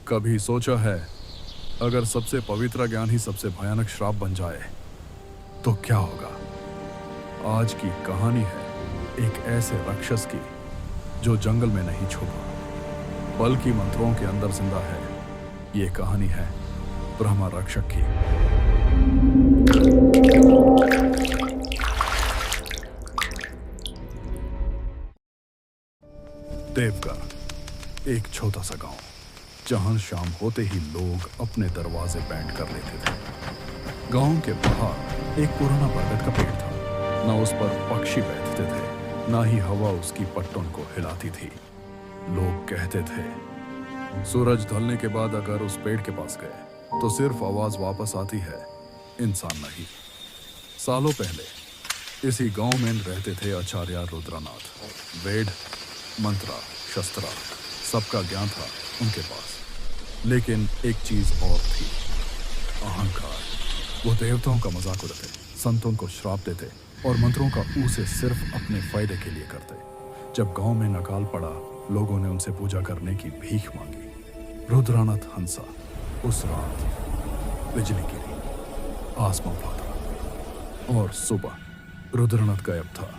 कभी सोचा है अगर सबसे पवित्र ज्ञान ही सबसे भयानक श्राप बन जाए तो क्या होगा? आज की कहानी है एक ऐसे राक्षस की जो जंगल में नहीं छुपा बल्कि मंत्रों के अंदर जिंदा है। ये कहानी है ब्रह्मा रक्षक की। देवगढ़, एक छोटा सा गांव जहां शाम होते ही लोग अपने दरवाजे बैंड कर लेते थे। गांव के बाहर एक पुराना बरगद का पेड़ था। न उस पर पक्षी बैठते थे, न ही हवा उसकी पट्टों को हिलाती थी। लोग कहते थे सूरज ढलने के बाद अगर उस पेड़ के पास गए तो सिर्फ आवाज वापस आती है, इंसान नहीं। सालों पहले इसी गांव में रहते थे आचार्य रुद्रनाथ। वेद, मंत्रा, शस्त्रा सबका ज्ञान था उनके पास, लेकिन एक चीज और थी, अहंकार। वो देवताओं का मजाक उड़ाते, संतों को श्राप देते और मंत्रों का उसे सिर्फ अपने फायदे के लिए करते। जब गांव में नकाल पड़ा, लोगों ने उनसे पूजा करने की भीख मांगी। रुद्रनाथ हंसा। उस रात बिजली गिरी, आसमां फाटा और सुबह रुद्रनाथ गायब था।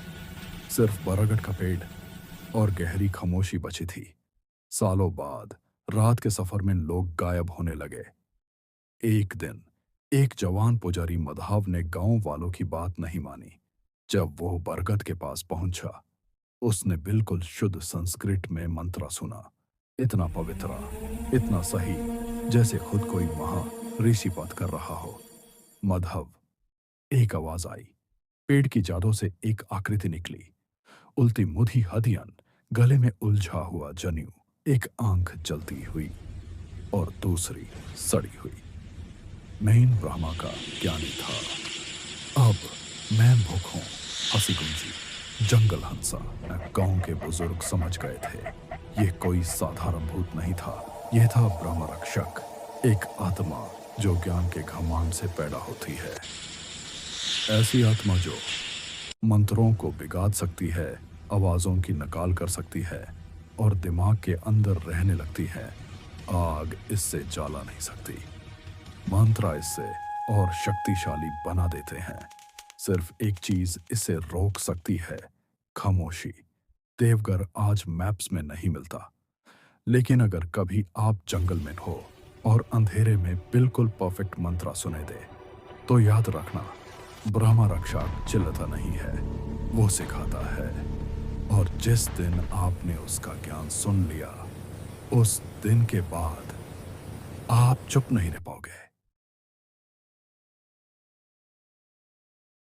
सिर्फ बरगद का पेड़ और गहरी खामोशी बची थी। सालों बाद रात के सफर में लोग गायब होने लगे। एक दिन एक जवान पुजारी मधाव ने गांव वालों की बात नहीं मानी। जब वो बरगद के पास पहुंचा, उसने बिल्कुल शुद्ध संस्कृत में मंत्र सुना। इतना पवित्र, इतना सही, जैसे खुद कोई महा ऋषि बात कर रहा हो। मधव, एक आवाज आई। पेड़ की जादू से एक आकृति निकली। उल्टी मुधी हदियन, गले में उलझा हुआ जनेऊ, एक आंख जलती हुई और दूसरी सड़ी हुई। मैं इन ब्रह्मा का ज्ञानी था। अब मैं भूखों, हंसी गुंजी, जंगल हंसा। गांव के बुजुर्ग समझ गए थे ये कोई साधारण भूत नहीं था, यह था ब्रह्म रक्षक, एक आत्मा जो ज्ञान के घमंड से पैदा होती है। ऐसी आत्मा जो मंत्रों को बिगाड़ सकती है, आवाजों की नकाल कर सकती है और दिमाग के अंदर रहने लगती है। आग इससे जला नहीं सकती, मंत्र इससे और शक्तिशाली बना देते हैं। सिर्फ एक चीज इसे रोक सकती है, खामोशी। देवगढ़ आज मैप्स में नहीं मिलता, लेकिन अगर कभी आप जंगल में हो और अंधेरे में बिल्कुल परफेक्ट मंत्र सुने दे, तो याद रखना, ब्रह्मा रक्षक चिल्लाता नहीं है, वो सिखाता है। और जिस दिन आपने उसका ज्ञान सुन लिया, उस दिन के बाद आप चुप नहीं रह पाओगे।